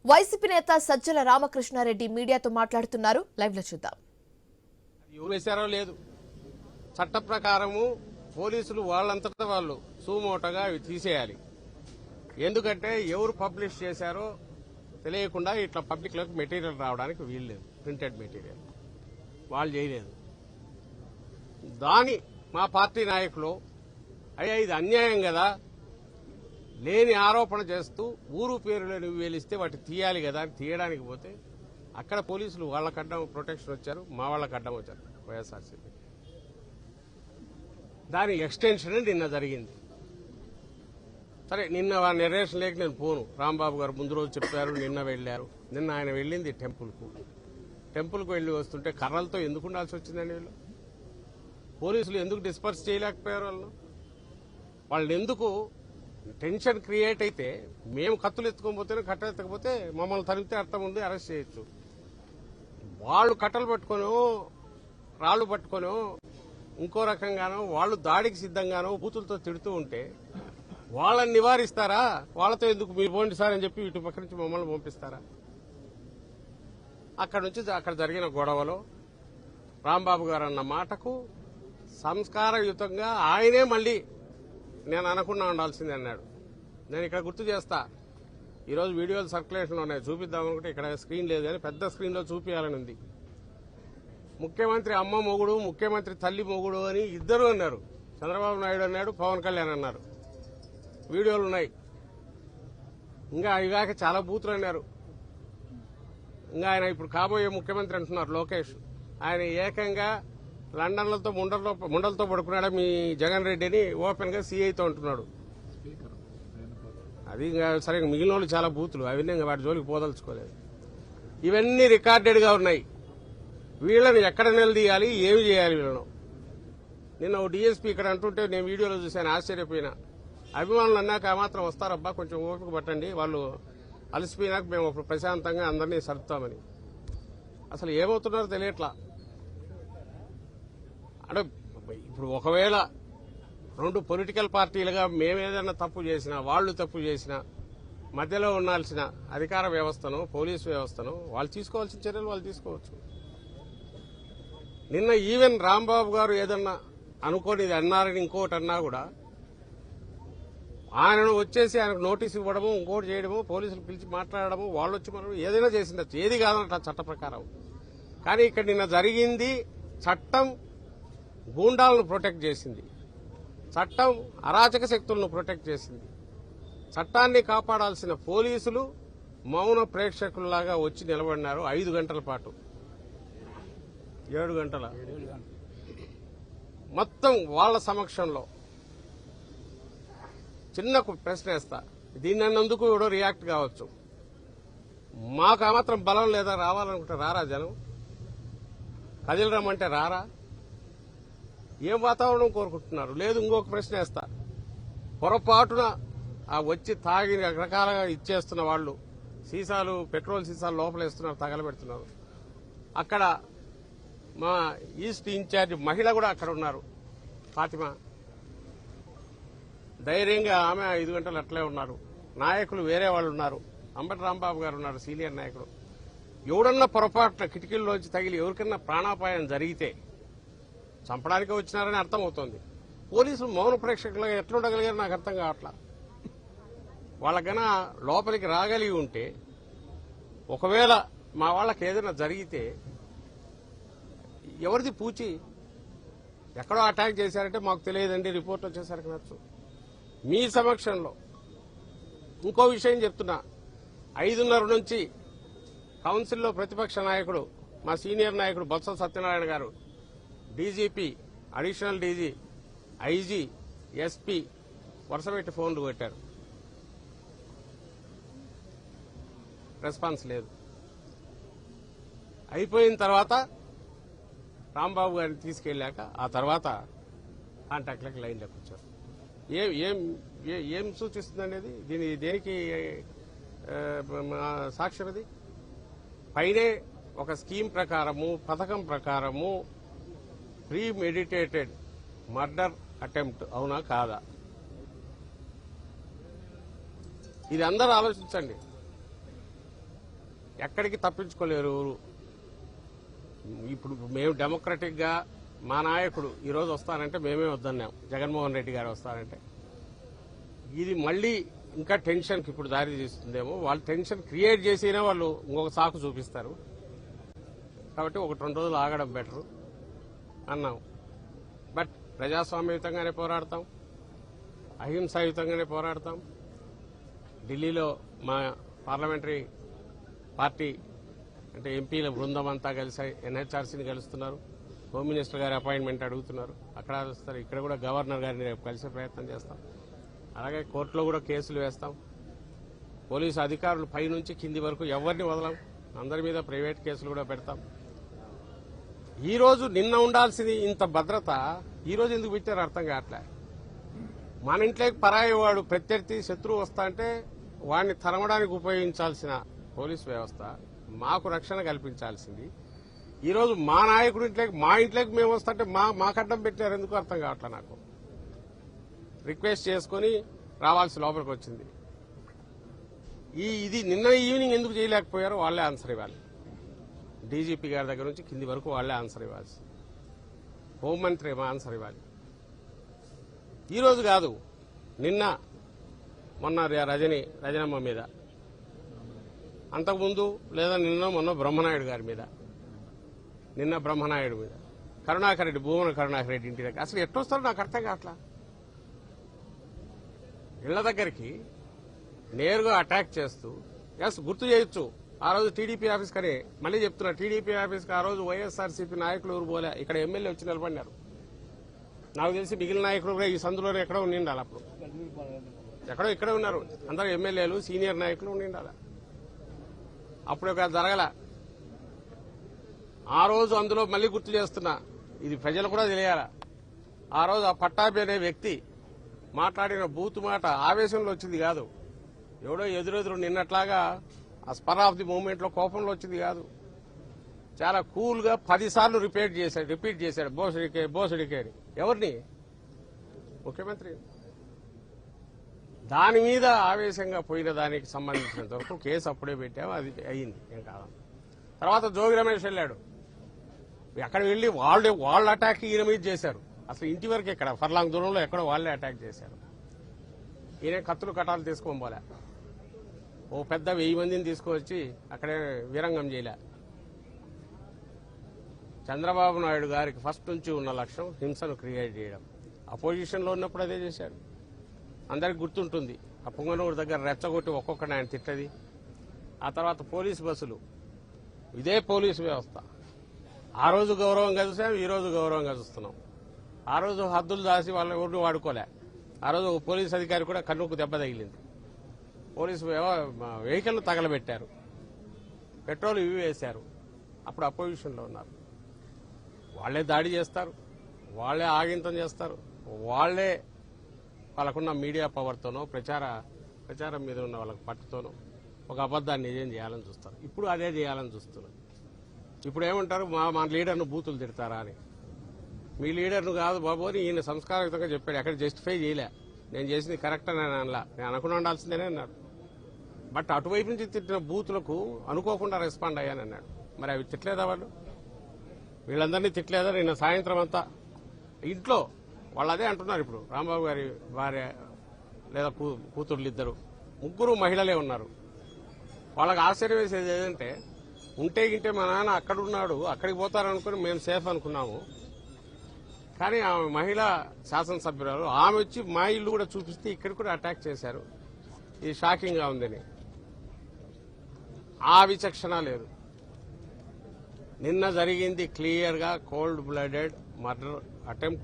YCP నేత సజ్జల రామకృష్ణారెడ్డి మీడియాతో మాట్లాడుతున్నారు. లైవ్ లో చూద్దాం. వేశారో లేదు, చట్ట ప్రకారము పోలీసులు వాళ్ళంతటా వాళ్ళు సుమోటోగా అవి తీసేయాలి. ఎందుకంటే ఎవరు పబ్లిష్ చేశారో తెలియకుండా ఇట్లా పబ్లిక్ లోకి మెటీరియల్ రావడానికి వీల్లేదు. ప్రింటెడ్ మెటీరియల్ వాళ్ళు చేయలేదు. దాని మా పార్టీ నాయకులు అయ్యా ఇది అన్యాయం కదా, లేని ఆరోపణ చేస్తూ ఊరు పేరులో నువ్వు వేలిస్తే వాటి తీయాలి కదా అని తీయడానికి పోతే అక్కడ పోలీసులు వాళ్ళకి అడ్డం ప్రొటెక్షన్ వచ్చారు, మా వాళ్ళకి అడ్డం వచ్చారు వైఎస్ఆర్సీపీ. దాని ఎక్స్టెన్షన్ నిన్న జరిగింది. సరే, నిన్న నెరేషన్ లేక నేను పోను. రాంబాబు గారు ముందు రోజు చెప్పారు, నిన్న వెళ్లారు. నిన్న ఆయన వెళ్ళింది టెంపుల్కు వెళ్లి వస్తుంటే కర్రలతో ఎందుకు ఉండాల్సి వచ్చిందండి వీళ్ళు? పోలీసులు ఎందుకు డిస్పర్స్ చేయలేకపోయారు వాళ్ళని ఎందుకు? టెన్షన్ క్రియేట్ అయితే మేము కత్తులు ఎత్తుకోకపోతేనే కట్టలు ఎత్తకపోతే మమ్మల్ని తరిమితే అర్థం ఉంది, అరెస్ట్ చేయొచ్చు. వాళ్ళు కట్టలు పట్టుకొనో రాళ్లు పట్టుకొనో ఇంకో రకంగానో వాళ్ళు దాడికి సిద్ధంగానో బూతులతో తిడుతూ ఉంటే వాళ్ళని నివారిస్తారా? వాళ్ళతో ఎందుకు మీరు పోండి సార్ అని చెప్పి ఇటు పక్క నుంచి మమ్మల్ని పంపిస్తారా? అక్కడ నుంచి అక్కడ జరిగిన గొడవలో రాంబాబు గారు అన్న మాటకు సంస్కారయుతంగా ఆయనే మళ్లీ నేను అనకుండా ఉండాల్సింది అన్నాడు. నేను ఇక్కడ గుర్తు చేస్తా, ఈరోజు వీడియోలు సర్క్యులేషన్లో ఉన్నాయి, చూపిద్దామనుకుంటే ఇక్కడ స్క్రీన్ లేదు కానీ పెద్ద స్క్రీన్లో చూపించాలని ఉంది. ముఖ్యమంత్రి అమ్మ మొగుడు, ముఖ్యమంత్రి తల్లి మొగుడు అని ఇద్దరు అన్నారు. చంద్రబాబు నాయుడు అన్నాడు, పవన్ కళ్యాణ్ అన్నారు. వీడియోలు ఉన్నాయి. ఇంకా ఇవాక చాలా బూతులు అన్నారు. ఇంకా ఆయన ఇప్పుడు కాబోయే ముఖ్యమంత్రి అంటున్నారు లోకేష్. ఆయన ఏకంగా లండన్లతో ముండలతో పడుకున్నాడా మీ జగన్ రెడ్డిని ఓపెన్ గా సీఐతో అంటున్నాడు. అది సరే, మిగిలిన వాళ్ళు చాలా బూతులు, అవన్నీ వాటి జోలికి పోదలుచుకోలేదు. ఇవన్నీ రికార్డెడ్ గా ఉన్నాయి. వీళ్ళని ఎక్కడ నిలదీయాలి, ఏమి చేయాలి వీళ్ళను? నిన్న ఓ డీఎస్పీ ఇక్కడ అంటుంటే నేను వీడియోలో చూశాను, ఆశ్చర్యపోయినా. అభిమానులు అన్నాక మాత్రం వస్తారబ్బా, కొంచెం ఓపిక పట్టండి, వాళ్ళు అలసిపోయినాక మేము ప్రశాంతంగా అందరినీ సర్దుతామని. అసలు ఏమవుతున్నారో తెలియట్లా. అంటే ఇప్పుడు ఒకవేళ రెండు పొలిటికల్ పార్టీలుగా మేమేదైనా తప్పు చేసినా, వాళ్ళు తప్పు చేసినా, మధ్యలో ఉండాల్సిన అధికార వ్యవస్థను, పోలీసు వ్యవస్థను వాళ్ళు తీసుకోవాల్సిన చర్యలు వాళ్ళు తీసుకోవచ్చు. నిన్న ఈవెన్ రాంబాబు గారు ఏదన్నా అనుకోనిది అన్నారని ఇంకోటి అన్నా కూడా ఆయనను వచ్చేసి ఆయనకు నోటీసు ఇవ్వడము, ఇంకోటి చేయడము, పోలీసులు పిలిచి మాట్లాడడము, వాళ్ళు వచ్చి మనం ఏదైనా చేసిండొచ్చు, ఏది కాదన్నట్టు చట్ట ప్రకారం. కానీ ఇక్కడ నిన్న జరిగింది, చట్టం గూండాలను ప్రొటెక్ట్ చేసింది, చట్టం అరాచక శక్తులను ప్రొటెక్ట్ చేసింది. చట్టాన్ని కాపాడాల్సిన పోలీసులు మౌన ప్రేక్షకుల్లాగా వచ్చి నిలబడినారు 5 గంటల పాటు. 7 గంటల మొత్తం వాళ్ళ సమక్షంలో. చిన్న ప్రశ్న వేస్తా, దీన్ని అన్నందుకు ఎవడో రియాక్ట్ కావచ్చు. మాకు ఆ మాత్రం బలం లేదా? రావాలనుకుంటే రారా జనం? కదిలి రమ్మంటే రారా? ఏం వాతావరణం కోరుకుంటున్నారు? లేదు, ఇంకొక ప్రశ్న వేస్తా, పొరపాటున ఆ వచ్చి తాగి రకరకాలుగా ఇచ్చేస్తున్న వాళ్ళు సీసాలు, పెట్రోల్ సీసాలు లోపలేస్తున్నారు, తగలబెడుతున్నారు. అక్కడ మా ఈస్ట్ ఇన్ఛార్జ్ మహిళ కూడా అక్కడ ఉన్నారు, ఫాతిమా. ధైర్యంగా ఆమె 5 గంటలు అట్లే ఉన్నారు. నాయకులు వేరే వాళ్ళు ఉన్నారు. అంబటి రాంబాబు గారు ఉన్నారు, సీనియర్ నాయకుడు. ఎవడన్నా పొరపాటున కిటికీల్లోంచి తగిలి ఎవరికన్నా ప్రాణాపాయం జరిగితే చంపడానికి వచ్చినారని అర్థమవుతోంది. పోలీసులు మౌన ప్రేక్షకులుగా ఎట్లుండగలిగారు నాకు అర్థం కావట్లా. వాళ్ళకైనా లోపలికి రాగలిగి ఉంటే, ఒకవేళ మా వాళ్ళకి ఏదైనా జరిగితే ఎవరిది పూచి? ఎక్కడో అటాక్ చేశారంటే మాకు తెలియదండి, రిపోర్ట్ వచ్చేసరికి నచ్చు. మీ సమక్షంలో ఇంకో విషయం చెప్తున్నా, 5:30 నుంచి కౌన్సిల్లో ప్రతిపక్ష నాయకుడు, మా సీనియర్ నాయకుడు బొత్స సత్యనారాయణ గారు, DGP, additional DG, IG, SP వరుసపెట్టి ఫోన్లు కొట్టారు. రెస్పాన్స్ లేదు. అయిపోయిన తర్వాత రాంబాబు గారిని తీసుకెళ్లాక ఆ తర్వాత కాంటాక్ట్లకి లైన్లోకి వచ్చారు. ఏం సూచిస్తుంది అనేది? దేనికి సాక్ష్యం? అది పైనే ఒక స్కీమ్ ప్రకారము, పథకం ప్రకారము ప్రీ మెడిటేటెడ్ మర్డర్ అటెంప్ట్ అవునా కాదా? ఇది అందరూ ఆలోచించండి. ఎక్కడికి తప్పించుకోలేరు. ఇప్పుడు మేము డెమోక్రటిక్గా మా నాయకుడు ఈరోజు వస్తానంటే మేమే వద్దన్నాం, జగన్మోహన్ రెడ్డి గారు వస్తారంటే. ఇది మళ్ళీ ఇంకా టెన్షన్కి ఇప్పుడు దారి తీస్తుందేమో. వాళ్ళు టెన్షన్ క్రియేట్ చేసినా వాళ్ళు ఇంకొక సాకు చూపిస్తారు. కాబట్టి 1-2 రోజులు ఆగడం బెటరు అన్నాం. బట్ ప్రజాస్వామ్యయుతంగానే పోరాడతాం, అహింసాయుతంగానే పోరాడతాం. ఢిల్లీలో మా పార్లమెంటరీ పార్టీ అంటే ఎంపీల బృందం అంతా కలిసి ఎన్హెచ్ఆర్సీని కలుస్తున్నారు. హోమ్ మినిస్టర్ గారి అపాయింట్మెంట్ అడుగుతున్నారు. అక్కడ వస్తారు. ఇక్కడ కూడా గవర్నర్ గారిని రేపు కలిసే ప్రయత్నం చేస్తాం. అలాగే కోర్టులో కూడా కేసులు వేస్తాం. పోలీసు అధికారులు పైనుంచి కింది వరకు ఎవరిని వదలం. అందరి మీద ప్రైవేట్ కేసులు కూడా పెడతాం. ఈ రోజు నిన్న ఉండాల్సింది ఇంత భద్రత ఈ రోజు ఎందుకు పెట్టారు అర్థం కావట్లే. మన ఇంట్లోకి పరాయి వాడు ప్రత్యర్థి శత్రువు వస్తా అంటే వాడిని తరమడానికి ఉపయోగించాల్సిన పోలీసు వ్యవస్థ మాకు రక్షణ కల్పించాల్సింది ఈ రోజు మా నాయకుడి ఇంట్లోకి మా ఇంట్లోకి మేము వస్తుంటే మాకు అడ్డం పెట్టారు. ఎందుకు అర్థం కావట్లే నాకు. రిక్వెస్ట్ చేసుకుని రావాల్సి లోపలికి వచ్చింది. ఇది నిన్న ఈవినింగ్ ఎందుకు చేయలేకపోయారో వాళ్లే ఆన్సర్ ఇవ్వాలి. డీజీపీ గారి దగ్గర నుంచి కింది వరకు వాళ్లే ఆన్సర్ ఇవ్వాలి. హోంమంత్రి ఏమో ఆన్సర్ ఇవ్వాలి. ఈ రోజు కాదు, నిన్న మొన్న రజనమ్మ మీద, అంతకుముందు లేదా మొన్న బ్రహ్మనాయుడు గారి మీద, నిన్న బ్రహ్మనాయుడు మీద, కరుణాకర్ రెడ్డి, భూమన కరుణాకర్ రెడ్డి ఇంటి దగ్గర అసలు ఎట్టొస్తారో నాకు అర్థం కావట్లా. ఇళ్ల దగ్గరికి నేరుగా అటాక్ చేస్తూ గుర్తు చేయొచ్చు. ఆ రోజు టీడీపీ ఆఫీస్ కని మళ్ళీ చెప్తున్నా, టీడీపీ ఆఫీస్కి ఆ రోజు వైఎస్ఆర్సీపీ నాయకులు ఎవరు పోలే. ఇక్కడ ఎమ్మెల్యే వచ్చి నిలబడినారు. నాకు తెలిసి మిగిలిన నాయకులు కూడా ఈ సందులోనే ఎక్కడో ఉండిండాలి. అప్పుడు ఎక్కడో ఇక్కడే ఉన్నారు. అందరూ ఎమ్మెల్యేలు, సీనియర్ నాయకులు ఉండిండాలి. అప్పుడు ఒక జరగల. ఆ రోజు అందులో మళ్ళీ గుర్తు చేస్తున్నా, ఇది ప్రజలు కూడా తెలియాల. ఆ రోజు ఆ పట్టాభి అనే వ్యక్తి మాట్లాడిన బూతు మాట ఆవేశంలో వచ్చింది కాదు. ఎవడో ఎదురెదురు నిన్నట్లాగా ఆ స్పర్ ఆఫ్ ది మూవ్మెంట్ లో కోపంలో వచ్చింది కాదు. చాలా కూల్ గా 10 సార్లు రిపీట్ చేశాడు బోసుడికే అని. ఎవరిని? ముఖ్యమంత్రి. దాని మీద ఆవేశంగా పోయిన దానికి సంబంధించినంత వరకు కేసు అప్పుడే పెట్టాము. అది అయ్యింది, ఏం కాదు. తర్వాత జోగి రమేష్ వెళ్ళాడు. అక్కడ వెళ్లి వాళ్ళు అటాక్ ఈయన మీద చేశారు. అసలు ఇంటి వరకు ఎక్కడ ఫర్లాంగ్ దూరంలో ఎక్కడో వాళ్లే అటాక్ చేశారు. ఈయన కత్తులు కటాలు తీసుకొని పోలే. ఓ పెద్ద 1000 మందిని తీసుకువచ్చి అక్కడే వీరంగం చేయలే. చంద్రబాబు నాయుడు గారికి ఫస్ట్ నుంచి ఉన్న లక్ష్యం హింసను క్రియేట్ చేయడం. అపోజిషన్ లో ఉన్నప్పుడు అదే చేశాడు. అందరికి గుర్తుంటుంది. ఆ పుంగనూరు దగ్గర రెచ్చగొట్టి ఒక్కొక్కటి ఆయన తిట్టది. ఆ తర్వాత పోలీసు బస్సులు, ఇదే పోలీసు వ్యవస్థ. ఆ రోజు గౌరవంగా చూసాం, ఈ రోజు గౌరవంగా చూస్తున్నాం. ఆ రోజు హద్దులు దాసి వాళ్ళ ఊరిని వాడుకోలే. ఆ రోజు ఒక పోలీసు అధికారి కూడా కన్నుకు దెబ్బ తగిలింది. పోలీసు వెహికల్ తగలబెట్టారు, పెట్రోల్ ఇవి వేశారు. అప్పుడు అపోజిషన్ లో ఉన్నారు. వాళ్లే దాడి చేస్తారు, వాళ్లే ఆగింతం చేస్తారు, వాళ్లే వాళ్ళకున్న మీడియా పవర్తోనో ప్రచారం మీద ఉన్న వాళ్ళకి పట్టుతోనో ఒక అబద్దాన్ని నిజం చేయాలని చూస్తారు. ఇప్పుడు అదే చేయాలని చూస్తున్నారు. ఇప్పుడు ఏమంటారు, మా లీడర్ను బూతులు తిడతారా అని. మీ లీడర్ను కాదు బాబు అని ఈయన సంస్కారయుతంగా చెప్పాడు. ఎక్కడ జస్టిఫై చేయలే. నేను చేసింది కరెక్ట్ అని అనలా, నేను అనుకుని ఉండాల్సిందేనే అన్నాడు. బట్ అటువైపు నుంచి తిట్టిన బూతులకు అనుకోకుండా రెస్పాండ్ అయ్యాను అన్నాడు. మరి అవి తిట్టలేదా వాళ్ళు? వీళ్ళందరినీ తిట్టలేదా? నిన్న సాయంత్రం అంతా ఇంట్లో వాళ్ళు అదే అంటున్నారు. ఇప్పుడు రాంబాబు గారి భార్య లేదా కూతుర్లు ఇద్దరు, 3 మహిళలే ఉన్నారు. వాళ్ళకి ఆశ్చర్యం వేసేది ఏదంటే, ఉంటే గింటే మా నాన్న అక్కడున్నాడు, అక్కడికి పోతారనుకుని మేము సేఫ్ అనుకున్నాము. కానీ ఆమె మహిళా శాసనసభ్యురాలు, ఆమె వచ్చి మా ఇల్లు కూడా చూపిస్తే ఇక్కడ కూడా అటాక్ చేశారు. ఇది షాకింగ్ గా ఉందని. ఆ విచక్షణ లేదు. నిన్న జరిగింది క్లియర్ గా కోల్డ్ బ్లడెడ్ మర్డర్ అటెంప్ట్